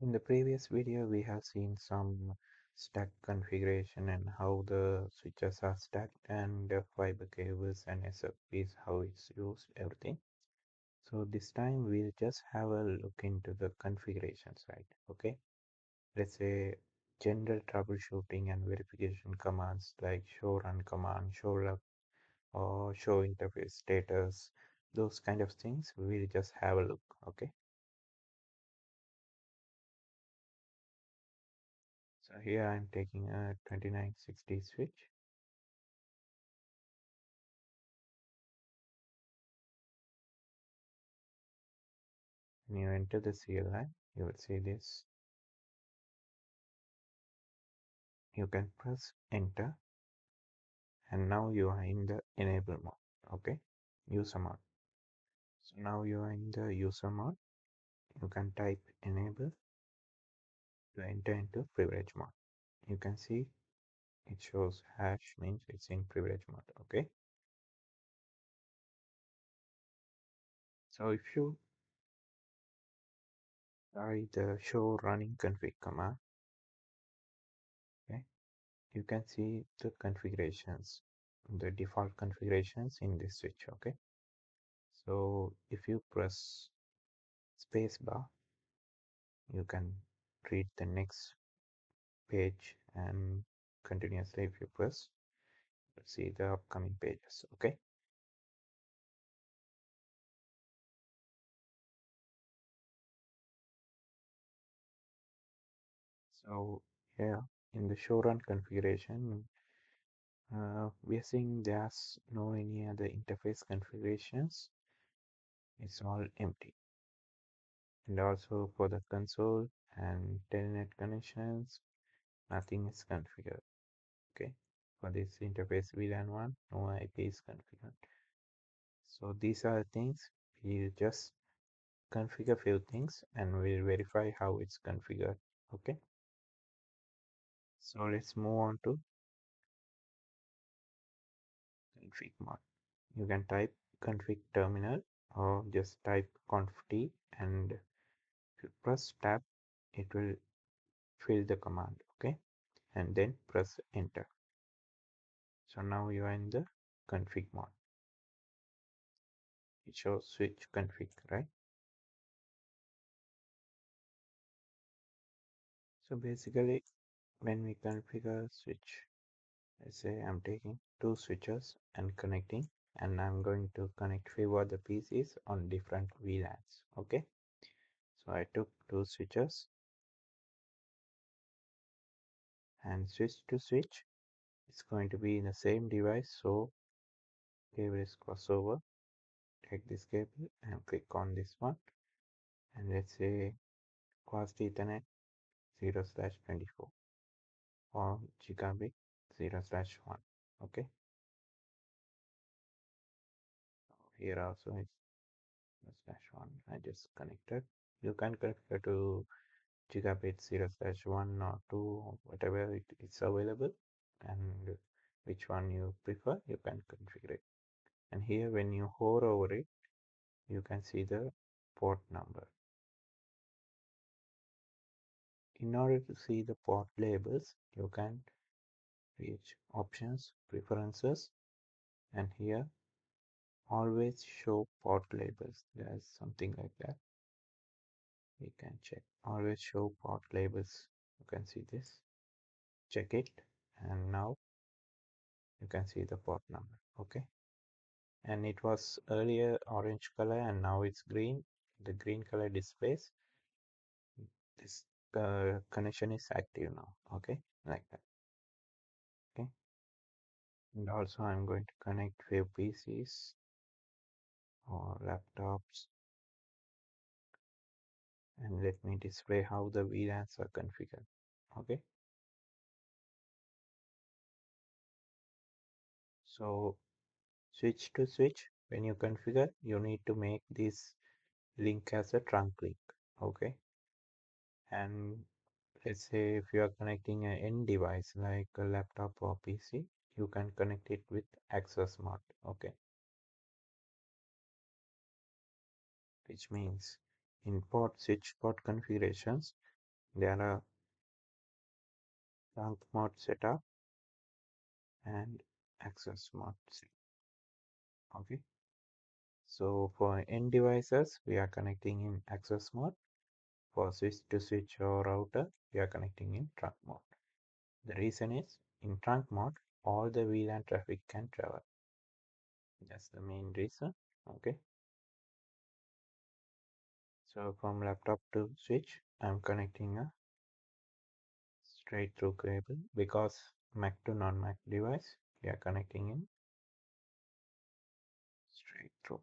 In the previous video, we have seen some stack configuration and how the switches are stacked and the fiber cables and SFPs, how it's used, everything. So this time we'll just have a look into the configuration side, okay? Let's say general troubleshooting and verification commands like show run command, show log, or show interface status, those kind of things, we'll just have a look, okay? So here I'm taking a 2960 switch. When you enter the CLI, you will see this. You can press enter, and now you are in the enable mode, okay? User mode. So now you are in the user mode. You can type enable to enter into privilege mode. You can see it shows hash means it's in privilege mode, okay? So if you try the show running config command, okay, you can see the configurations, the default configurations in this switch, okay? So if you press spacebar, you can read the next page, and continuously if you press, you'll see the upcoming pages, okay? So here in the show run configuration, we are seeing there's no any other interface configurations. It's all empty. And also for the console and telnet connections, nothing is configured, okay? For this interface VLAN 1, no IP is configured. So these are the things we just configure few things and we'll verify how it's configured, okay? So let's move on to config mode. You can type config terminal or just type conft and if you press tab, it will fill the command, okay? And then press enter. So now you are in the config mode. It shows switch config, right? So basically when we configure switch, let's say I'm taking two switches and connecting, and I'm going to connect few other PCs on different VLANs, okay? So I took two switches and switch to switch. It's going to be in the same device, so cable is crossover. Take this cable and click on this one, and let's say Fast Ethernet 0/24 or gigabit 0/1, okay? Here also it's 0/1. I just connected. You can connect to gigabit 0/1 or 2 or whatever it's available, and which one you prefer you can configure it. And here when you hover over it, you can see the port number. In order to see the port labels, you can reach options, preferences, and here always show port labels. There's something like that. We can check always show port labels. You can see this, check it, and now you can see the port number, okay? And it was earlier orange color and now it's green. The green color displays this connection is active now, okay, like that, okay? And also I'm going to connect few PCs or laptops, and let me display how the VLANs are configured, okay? So switch to switch, when you configure, you need to make this link as a trunk link, okay? And let's say if you are connecting an end device like a laptop or PC, you can connect it with access mode, okay? Which means in port switch port configurations, There are trunk mode setup and access mode setup. Okay. So for end devices, we are connecting in access mode. For switch to switch or router, we are connecting in trunk mode. The reason is in trunk mode, all the WLAN traffic can travel. That's the main reason. Okay. So from laptop to switch, I'm connecting a straight through cable because Mac to non-Mac device, we are connecting in straight through.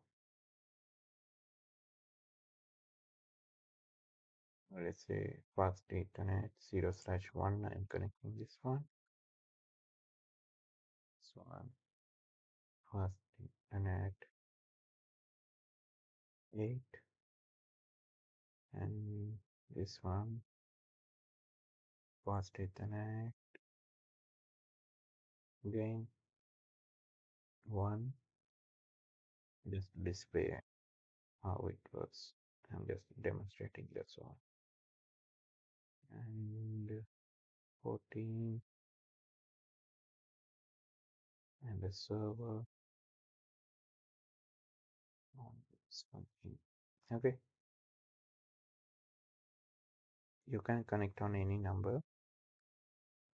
Let's say fast Ethernet 0/1, I'm connecting this one. So fast Ethernet 8 and this one fast Ethernet again 1, just display how it works. I'm just demonstrating, that's all. And 14 and the server on something. Okay, you can connect on any number.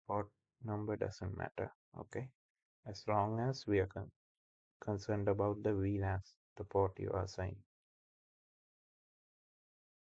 Port number doesn't matter. Okay, as long as we are concerned about the VLANs, the port you are assigned.